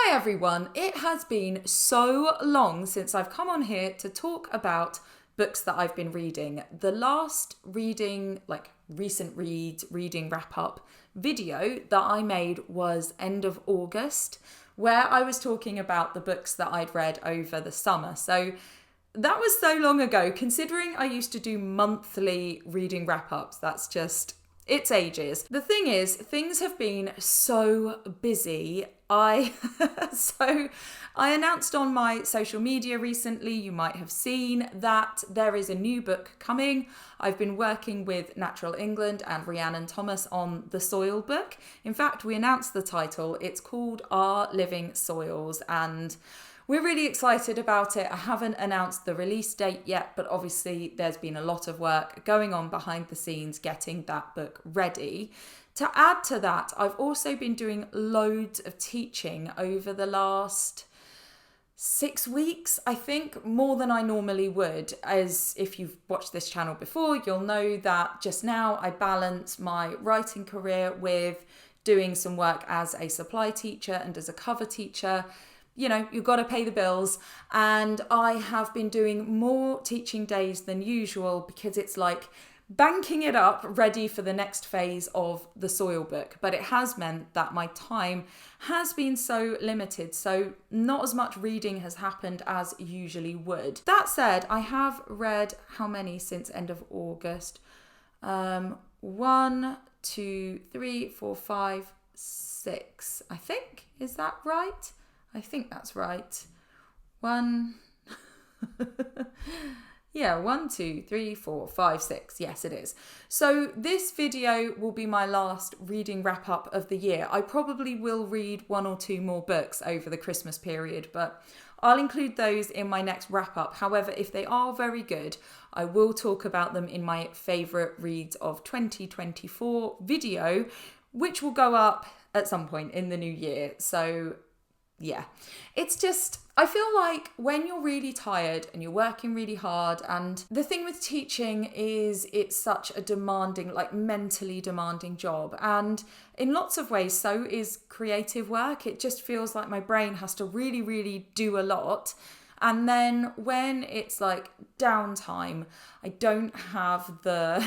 Hi everyone, it has been so long since I've come on here to talk about books that I've been reading. The last reading, recent reading wrap up video that I made was end of August, where I was talking about the books that I'd read over the summer. So that was so long ago, considering I used to do monthly reading wrap ups. It's ages. The thing is, things have been so busy. I announced on my social media recently, you might have seen, that there is a new book coming. I've been working with Natural England and Rhiannon Thomas on the soil book. In fact, we announced the title. It's called Our Living Soils, and we're really excited about it. I haven't announced the release date yet, but obviously there's been a lot of work going on behind the scenes getting that book ready. To add to that, I've also been doing loads of teaching over the last 6 weeks, I think, more than I normally would. As if you've watched this channel before, you'll know that just now I balance my writing career with doing some work as a supply teacher and as a cover teacher. You know, you've got to pay the bills, and I have been doing more teaching days than usual because it's like banking it up ready for the next phase of the soil book. But it has meant that my time has been so limited, so not as much reading has happened as usually would. That said, I have read how many since end of August? 1, 2, 3, 4, 5, 6, I think. Is that right? I think that's right. 1, 2, 3, 4, 5, 6. Yes, it is. So this video will be my last reading wrap up of the year. I probably will read 1 or 2 more books over the Christmas period, but I'll include those in my next wrap up. However, if they are very good, I will talk about them in my favourite reads of 2024 video, which will go up at some point in the new year. So yeah, it's just, I feel like when you're really tired and you're working really hard, and the thing with teaching is it's such a demanding, mentally demanding job. And in lots of ways, so is creative work. It just feels like my brain has to really, really do a lot. And then when it's downtime, I don't have the,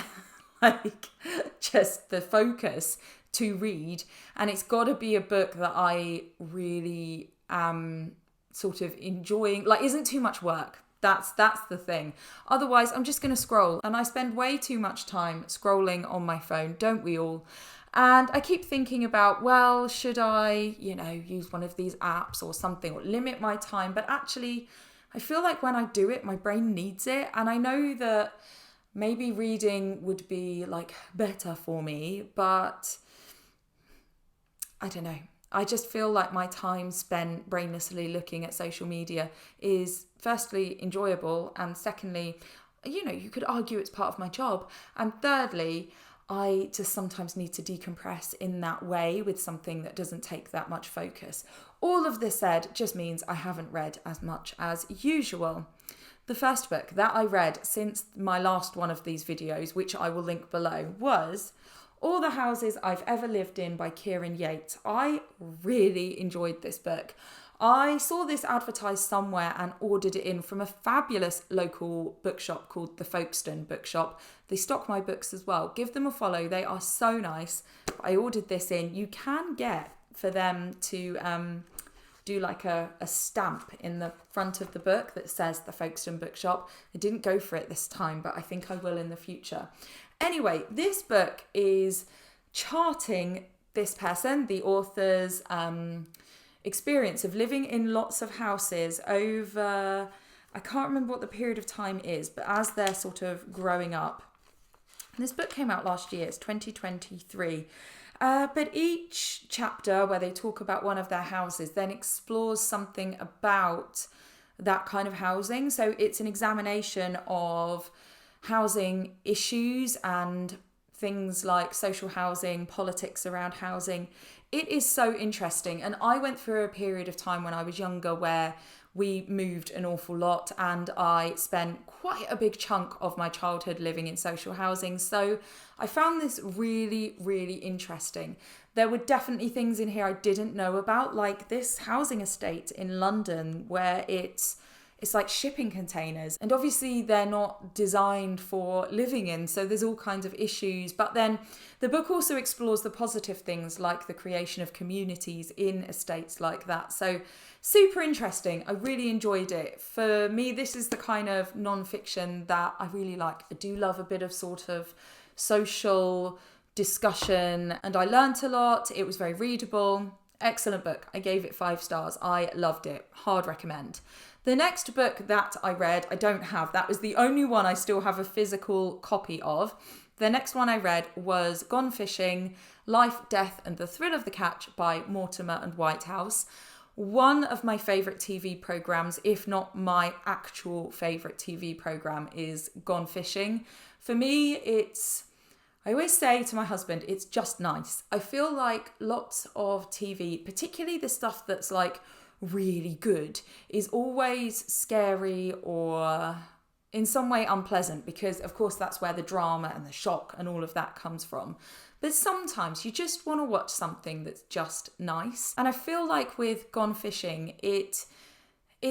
just the focus to read, and it's got to be a book that I really am sort of enjoying, isn't too much work. That's the thing. Otherwise, I'm just going to scroll, and I spend way too much time scrolling on my phone, don't we all? And I keep thinking about, well, should I, use one of these apps or something, or limit my time? But actually, I feel like when I do it, my brain needs it, and I know that maybe reading would be better for me, but I don't know. I just feel like my time spent brainlessly looking at social media is firstly enjoyable, and secondly, you could argue it's part of my job, and thirdly, I just sometimes need to decompress in that way with something that doesn't take that much focus. All of this said just means I haven't read as much as usual. The first book that I read since my last one of these videos, which I will link below, was All the Houses I've Ever Lived In by Kieren Yates. I really enjoyed this book. I saw this advertised somewhere and ordered it in from a fabulous local bookshop called the Folkestone Bookshop. They stock my books as well. Give them a follow. They are so nice. I ordered this in. You can get for them to do a stamp in the front of the book that says the Folkestone Bookshop. I didn't go for it this time, but I think I will in the future. Anyway, this book is charting this person, the author's experience of living in lots of houses over, I can't remember what the period of time is, but as they're sort of growing up. And this book came out last year, it's 2023. But each chapter where they talk about one of their houses then explores something about that kind of housing. So it's an examination of housing issues and things like social housing, politics around housing. It is so interesting. And I went through a period of time when I was younger where we moved an awful lot, and I spent quite a big chunk of my childhood living in social housing. So I found this really, really interesting. There were definitely things in here I didn't know about, like this housing estate in London where it's like shipping containers, and obviously they're not designed for living in, so there's all kinds of issues. But then the book also explores the positive things like the creation of communities in estates like that. So super interesting. I really enjoyed it. For me, this is the kind of non-fiction that I really like. I do love a bit of sort of social discussion, and I learnt a lot. It was very readable. Excellent book. I gave it 5 stars. I loved it. Hard recommend. The next book that I read, I don't have. That was the only one I still have a physical copy of. The next one I read was Gone Fishing, Life, Death and the Thrill of the Catch by Mortimer and Whitehouse. One of my favourite TV programmes, if not my actual favourite TV programme, is Gone Fishing. For me, I always say to my husband, it's just nice. I feel like lots of TV, particularly the stuff that's like really good, is always scary or in some way unpleasant, because of course that's where the drama and the shock and all of that comes from. But sometimes you just want to watch something that's just nice. And I feel like with Gone Fishing, it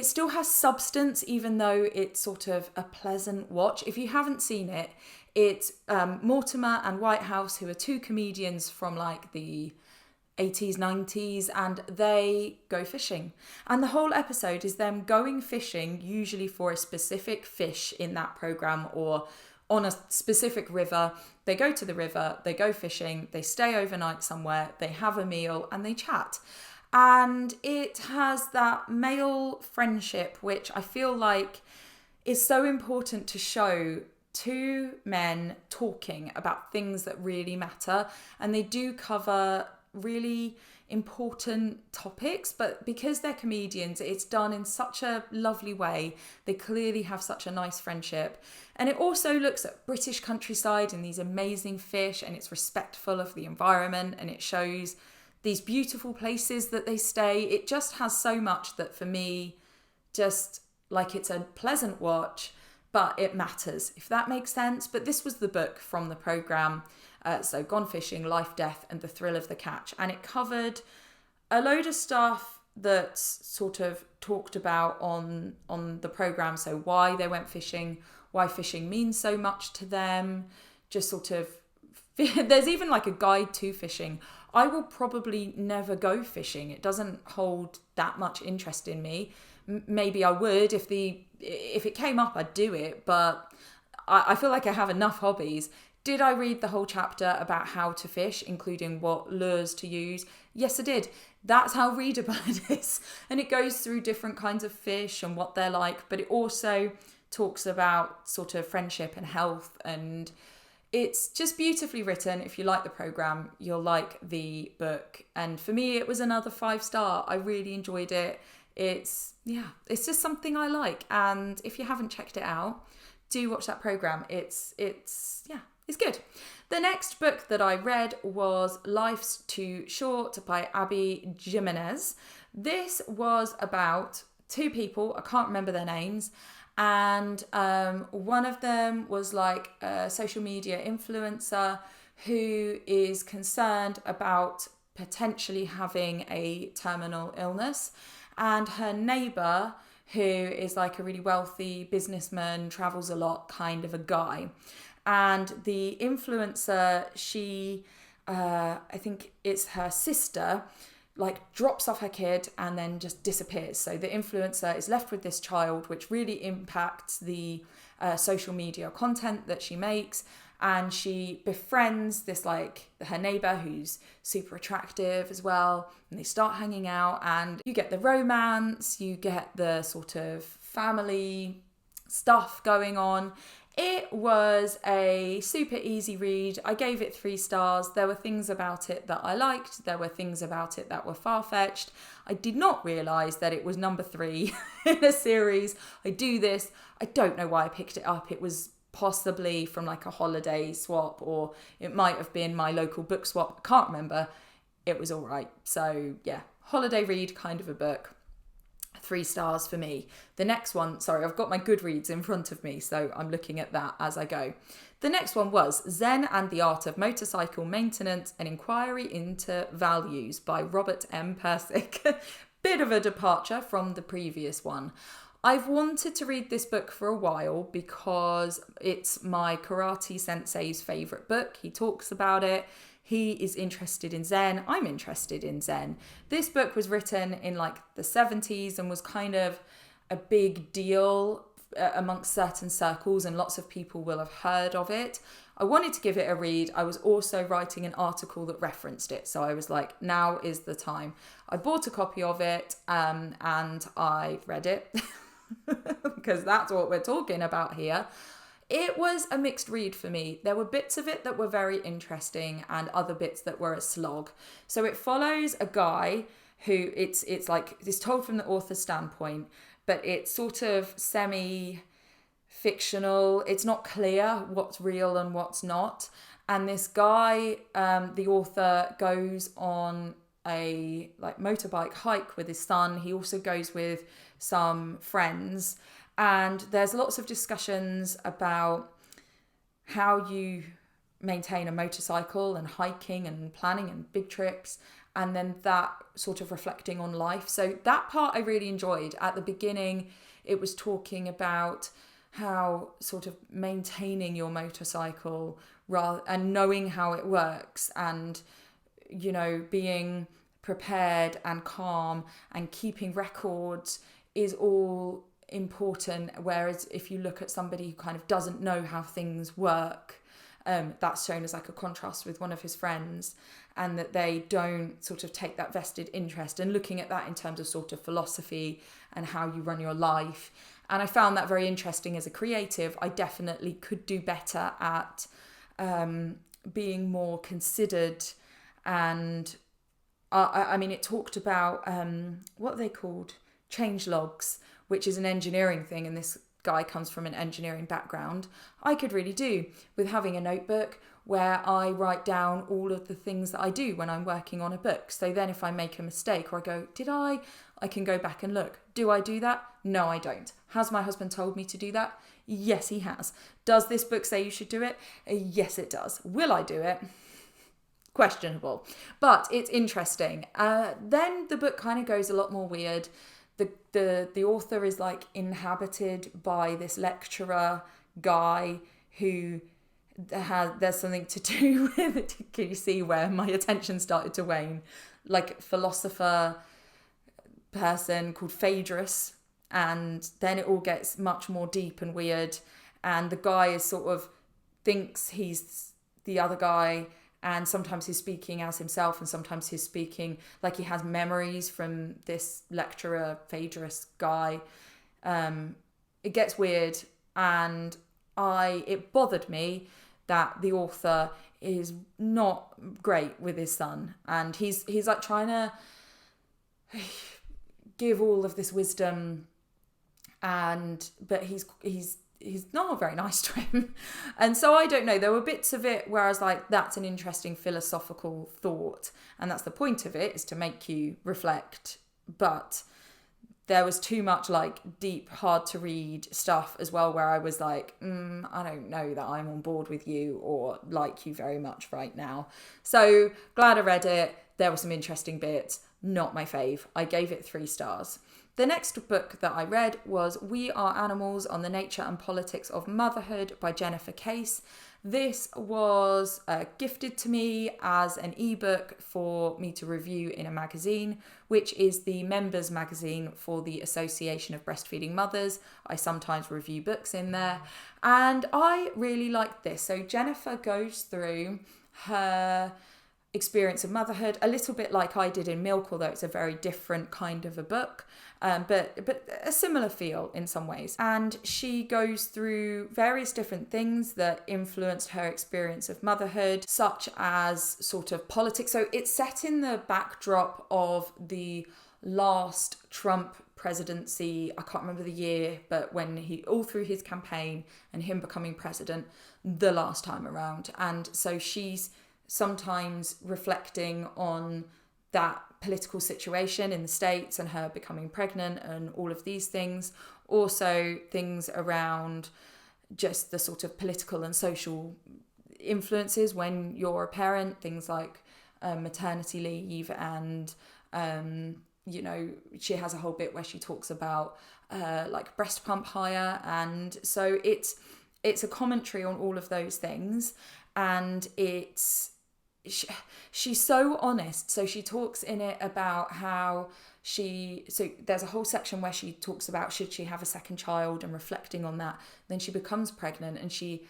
still has substance, even though it's sort of a pleasant watch. If you haven't seen it, it's Mortimer and Whitehouse, who are 2 comedians from like the 80s, 90s, and they go fishing. And the whole episode is them going fishing, usually for a specific fish in that programme or on a specific river. They go to the river, they go fishing, they stay overnight somewhere, they have a meal and they chat. And it has that male friendship, which I feel like is so important to show 2 men talking about things that really matter. And they do cover really important topics, but because they're comedians, it's done in such a lovely way. They clearly have such a nice friendship. And it also looks at British countryside and these amazing fish, and it's respectful of the environment, and it shows these beautiful places that they stay. It just has so much that for me, just like it's a pleasant watch, but it matters, if that makes sense. But this was the book from the programme. So Gone Fishing, Life, Death and the Thrill of the Catch. And it covered a load of stuff that's sort of talked about on the programme. So why they went fishing, why fishing means so much to them, just sort of, there's even like a guide to fishing. I will probably never go fishing. It doesn't hold that much interest in me. Maybe I would if it came up, I'd do it. But I feel like I have enough hobbies. Did I read the whole chapter about how to fish, including what lures to use? Yes, I did. That's how readable it is. And it goes through different kinds of fish and what they're like, but it also talks about sort of friendship and health, and it's just beautifully written. If you like the programme, you'll like the book. And for me, it was another 5-star. I really enjoyed it. It's just something I like. And if you haven't checked it out, do watch that programme. It's good. The next book that I read was Life's Too Short by Abby Jimenez. This was about 2 people, I can't remember their names, and one of them was like a social media influencer who is concerned about potentially having a terminal illness, and her neighbour, who is like a really wealthy businessman, travels a lot kind of a guy. And the influencer, she, I think it's her sister, like drops off her kid and then just disappears. So the influencer is left with this child, which really impacts the social media content that she makes. And she befriends this, like, her neighbour who's super attractive as well. And they start hanging out, and you get the romance, you get the sort of family stuff going on. It was a super easy read. I gave it 3 stars. There were things about it that I liked. There were things about it that were far-fetched. I did not realise that it was number 3 in a series. I don't know why I picked it up. It was possibly from like a holiday swap, or it might have been my local book swap. I can't remember. It was all right. So yeah, holiday read kind of a book. 3 stars for me. The next one, sorry, I've got my Goodreads in front of me, so I'm looking at that as I go. The next one was Zen and the Art of Motorcycle Maintenance, an Inquiry into Values by Robert M. Pirsig. Bit of a departure from the previous one. I've wanted to read this book for a while because it's my karate sensei's favourite book. He talks about it. He is interested in Zen. I'm interested in Zen. This book was written in like the 70s and was kind of a big deal amongst certain circles, and lots of people will have heard of it. I wanted to give it a read. I was also writing an article that referenced it, so I was like, now is the time. I bought a copy of it and I read it because that's what we're talking about here. It was a mixed read for me. There were bits of it that were very interesting and other bits that were a slog. So it follows a guy who it's told from the author's standpoint, but it's sort of semi-fictional. It's not clear what's real and what's not. And this guy, the author, goes on a motorbike hike with his son. He also goes with some friends. And there's lots of discussions about how you maintain a motorcycle and hiking and planning and big trips, and then that sort of reflecting on life. So that part I really enjoyed. At the beginning, it was talking about how sort of maintaining your motorcycle and knowing how it works, and, you know, being prepared and calm and keeping records is all important. Whereas if you look at somebody who kind of doesn't know how things work, that's shown as like a contrast with one of his friends, and that they don't sort of take that vested interest, and looking at that in terms of sort of philosophy and how you run your life. And I found that very interesting as a creative. I definitely could do better at being more considered. And I mean, it talked about what are they called? Change logs, which is an engineering thing, and this guy comes from an engineering background. I could really do with having a notebook where I write down all of the things that I do when I'm working on a book. So then if I make a mistake or I go, I can go back and look. Do I do that? No, I don't. Has my husband told me to do that? Yes, he has. Does this book say you should do it? Yes, it does. Will I do it? Questionable. But it's interesting. Then the book kind of goes a lot more weird. The author is like inhabited by this lecturer guy who there's something to do with, can you see where my attention started to wane? Like philosopher person called Phaedrus, and then it all gets much more deep and weird, and the guy is sort of thinks he's the other guy, and sometimes he's speaking as himself, and sometimes he's speaking like he has memories from this lecturer Phaedrus guy. It gets weird, and it bothered me that the author is not great with his son, and he's like trying to give all of this wisdom, but he's not very nice to him. And so I don't know, there were bits of it where I was like, that's an interesting philosophical thought, and that's the point of it, is to make you reflect. But there was too much like deep, hard to read stuff as well, where I was like, I don't know that I'm on board with you or like you very much right now. So glad I read it. There were some interesting bits. Not my fave. I gave it 3 stars. The next book that I read was We Are Animals on the Nature and Politics of Motherhood by Jennifer Case. This was gifted to me as an ebook for me to review in a magazine, which is the members magazine for the Association of Breastfeeding Mothers. I sometimes review books in there, and I really liked this. So Jennifer goes through her experience of motherhood, a little bit like I did in Milk, although it's a very different kind of a book, but a similar feel in some ways. And she goes through various different things that influenced her experience of motherhood, such as sort of politics. So it's set in the backdrop of the last Trump presidency. I can't remember the year, but when all through his campaign and him becoming president the last time around. And so she's sometimes reflecting on that political situation in the States and her becoming pregnant and all of these things. Also things around just the sort of political and social influences when you're a parent, things like maternity leave, and she has a whole bit where she talks about like breast pump hire, and so it's a commentary on all of those things, and she's so honest. So she talks in it about how there's a whole section where she talks about should she have a second child and reflecting on that. Then she becomes pregnant and she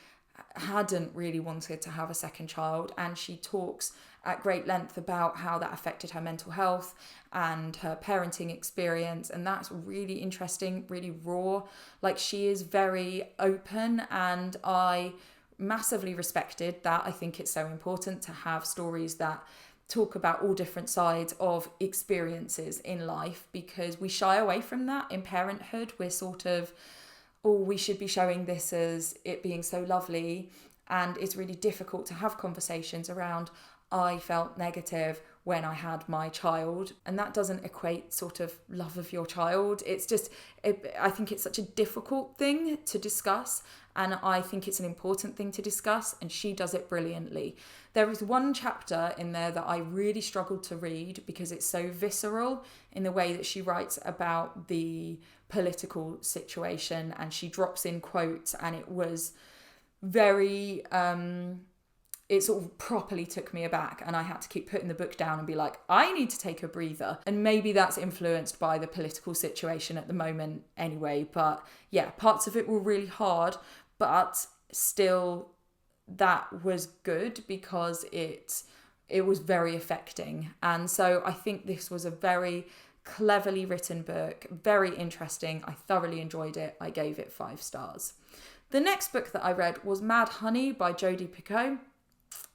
hadn't really wanted to have a second child, and she talks at great length about how that affected her mental health and her parenting experience, and that's really interesting, really raw. Like, she is very open, and I massively respected that. I think it's so important to have stories that talk about all different sides of experiences in life, because we shy away from that in parenthood. We're sort of, we should be showing this as it being so lovely, and it's really difficult to have conversations around I felt negative when I had my child, and that doesn't equate sort of love of your child. It's just, I think it's such a difficult thing to discuss, and I think it's an important thing to discuss, and she does it brilliantly. There is one chapter in there that I really struggled to read because it's so visceral in the way that she writes about the political situation, and she drops in quotes, and it was very it sort of properly took me aback, and I had to keep putting the book down and be like, I need to take a breather. And maybe that's influenced by the political situation at the moment anyway, but yeah, parts of it were really hard, but still that was good because it was very affecting. And so I think this was a very cleverly written book, very interesting. I thoroughly enjoyed it. I gave it 5 stars. The next book that I read was Mad Honey by Jodi Picoult.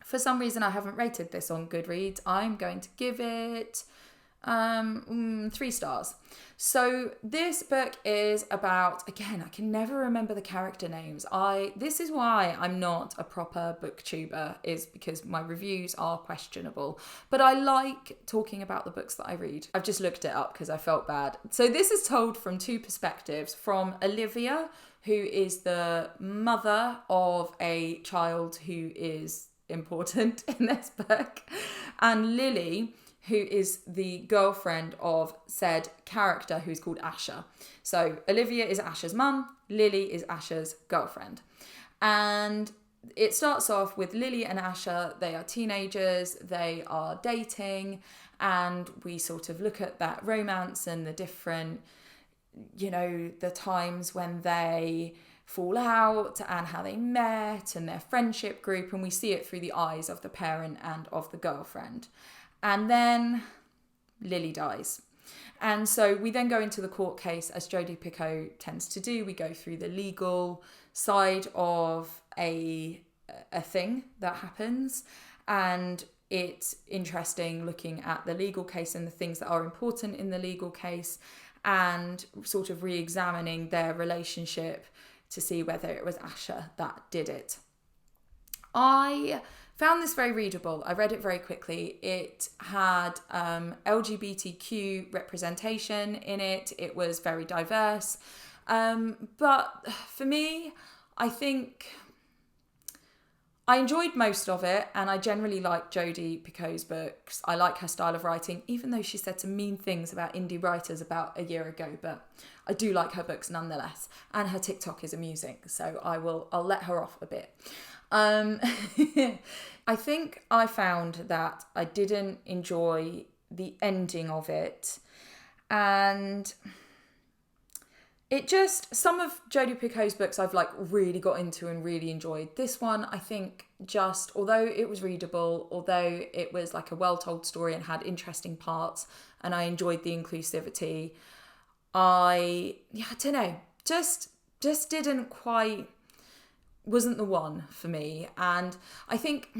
For some reason, I haven't rated this on Goodreads. I'm going to give it 3 stars. So this book is about, again, I can never remember the character names. This is why I'm not a proper booktuber, is because my reviews are questionable. But I like talking about the books that I read. I've just looked it up because I felt bad. So this is told from 2 perspectives, from Olivia, who is the mother of a child who is important in this book, and Lily, who is the girlfriend of said character who's called Asha. So Olivia is Asha's mum, Lily is Asha's girlfriend. And it starts off with Lily and Asha. They are teenagers, they are dating, and we sort of look at that romance and the different, the times when they fall out and how they met and their friendship group, and we see it through the eyes of the parent and of the girlfriend. And then Lily dies. And so we then go into the court case, as Jodi Picoult tends to do. We go through the legal side of a thing that happens, and it's interesting looking at the legal case and the things that are important in the legal case, and sort of re-examining their relationship to see whether it was Asha that did it. I found this very readable. I read it very quickly. It had LGBTQ representation in it. It was very diverse. But for me, I think I enjoyed most of it, and I generally like Jodi Picoult's books. I like her style of writing, even though she said some mean things about indie writers about a year ago, but I do like her books nonetheless. And her TikTok is amusing, so I'll let her off a bit. I think I found that I didn't enjoy the ending of it, and it just, some of Jodi Picoult's books I've really got into and really enjoyed. This one, I think, just, although it was readable, although it was like a well-told story and had interesting parts, and I enjoyed the inclusivity, I don't know, just didn't quite, wasn't the one for me. And I think,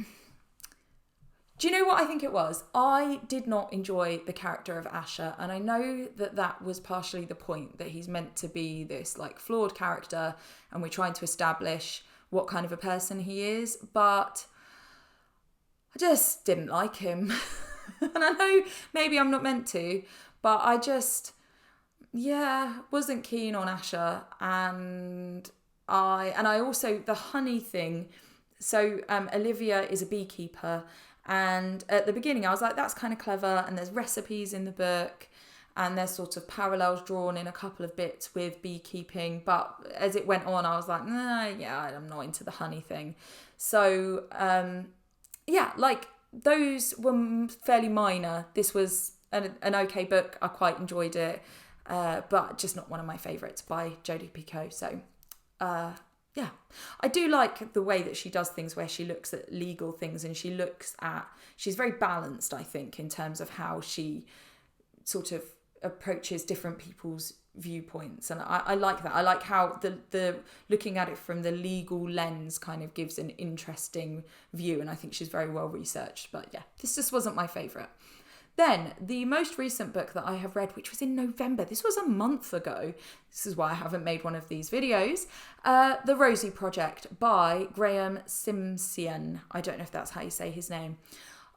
do you know what I think it was? I did not enjoy the character of Asha, and I know that was partially the point, that he's meant to be this flawed character and we're trying to establish what kind of a person he is, but I just didn't like him. And I know maybe I'm not meant to, but I just, wasn't keen on Asher. And I also, the honey thing. So Olivia is a beekeeper, and at the beginning I was like, that's kind of clever, and there's recipes in the book, and there's sort of parallels drawn in a couple of bits with beekeeping. But as it went on, I was like, I'm not into the honey thing. So like those were fairly minor. This was an okay book. I quite enjoyed it, but just not one of my favourites by Jodi Picoult. So I do like the way that she does things, where she looks at legal things, and she's very balanced, I think, in terms of how she sort of approaches different people's viewpoints. And I like that. I like how the looking at it from the legal lens kind of gives an interesting view, and I think she's very well researched. But yeah, this just wasn't my favourite. Then, the most recent book that I have read, which was in November, this was a month ago, this is why I haven't made one of these videos, The Rosie Project by Graeme Simsion. I don't know if that's how you say his name.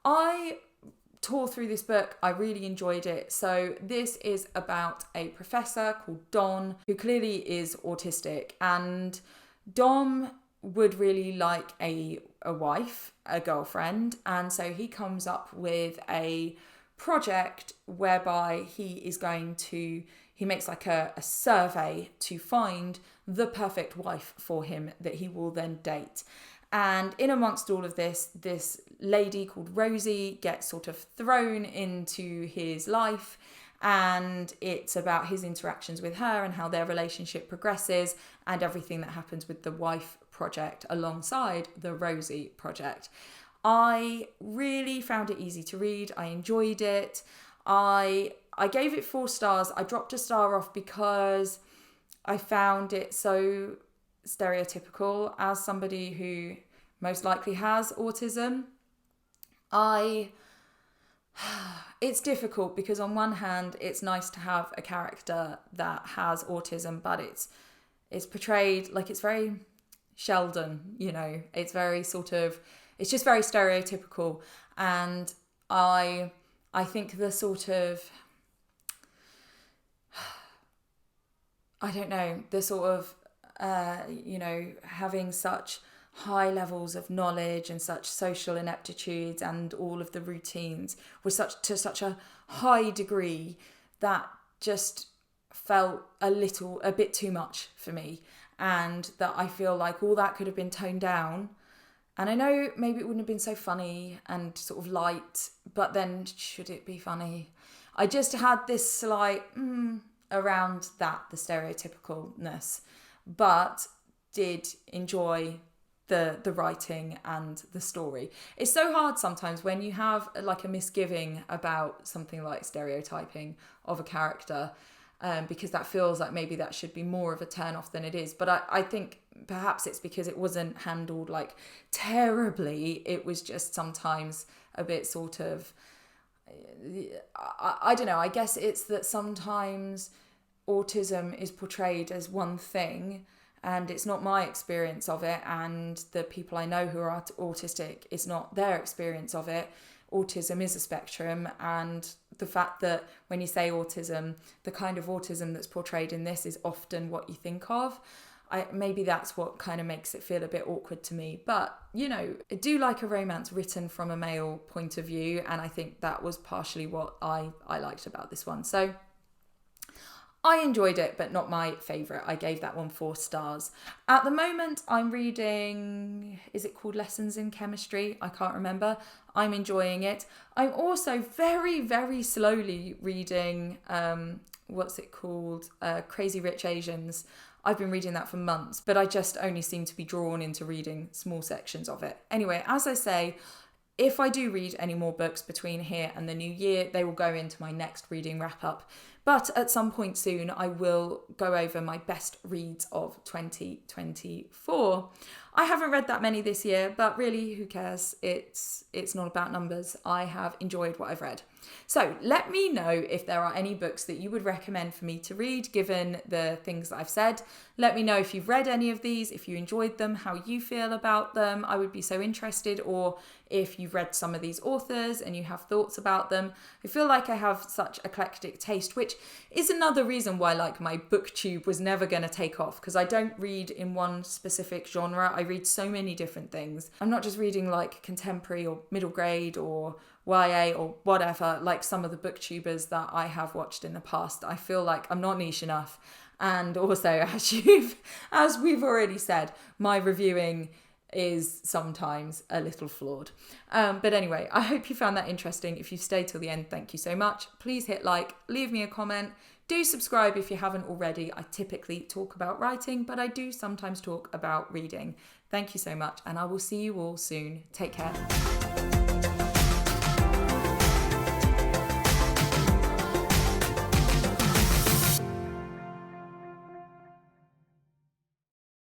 I tore through this book. I really enjoyed it. So this is about a professor called Don, who clearly is autistic, and Dom would really like a wife, a girlfriend, and so he comes up with a project whereby he makes like a survey to find the perfect wife for him that he will then date. And in amongst all of this lady called Rosie gets sort of thrown into his life, and it's about his interactions with her and how their relationship progresses, and everything that happens with the wife project alongside the Rosie project. I really found it easy to read. I enjoyed it. I gave it 4 stars. I dropped a star off because I found it so stereotypical as somebody who most likely has autism. It's difficult because on one hand, it's nice to have a character that has autism, but it's portrayed like it's very Sheldon, it's very sort of, it's just very stereotypical. And I think the sort of, I don't know, the sort of, having such high levels of knowledge and such social ineptitudes and all of the routines was to such a high degree that just felt a bit too much for me. And that I feel like all that could have been toned down. And I know maybe it wouldn't have been so funny and sort of light, but then should it be funny? I just had this slight around that, the stereotypicalness, but did enjoy the writing and the story. It's so hard sometimes when you have like a misgiving about something like stereotyping of a character, because that feels like maybe that should be more of a turn off than it is. But I think perhaps it's because it wasn't handled like terribly. It was just sometimes a bit sort of, I don't know, I guess it's that sometimes autism is portrayed as one thing, and it's not my experience of it, and the people I know who are autistic, it's not their experience of it. Autism is a spectrum, and the fact that when you say autism, the kind of autism that's portrayed in this is often what you think of. Maybe that's what kind of makes it feel a bit awkward to me. But, I do like a romance written from a male point of view, and I think that was partially what I liked about this one. So I enjoyed it, but not my favourite. I gave that one 4 stars. At the moment, I'm reading, is it called Lessons in Chemistry? I can't remember. I'm enjoying it. I'm also very, very slowly reading, what's it called? Crazy Rich Asians. I've been reading that for months, but I just only seem to be drawn into reading small sections of it. Anyway, as I say, if I do read any more books between here and the new year, they will go into my next reading wrap up. But at some point soon, I will go over my best reads of 2024. I haven't read that many this year, but really, who cares? It's not about numbers. I have enjoyed what I've read. So let me know if there are any books that you would recommend for me to read, given the things that I've said. Let me know if you've read any of these, if you enjoyed them, how you feel about them. I would be so interested. Or if you've read some of these authors and you have thoughts about them. I feel like I have such eclectic taste, which is another reason why like my booktube was never going to take off, because I don't read in one specific genre. I read so many different things. I'm not just reading like contemporary or middle grade or YA or whatever, like some of the booktubers that I have watched in the past. I feel like I'm not niche enough. And also, as we've already said, my reviewing is sometimes a little flawed. But anyway, I hope you found that interesting. If you've stayed till the end, thank you so much. Please hit like, leave me a comment. Do subscribe if you haven't already. I typically talk about writing, but I do sometimes talk about reading. Thank you so much, and I will see you all soon. Take care.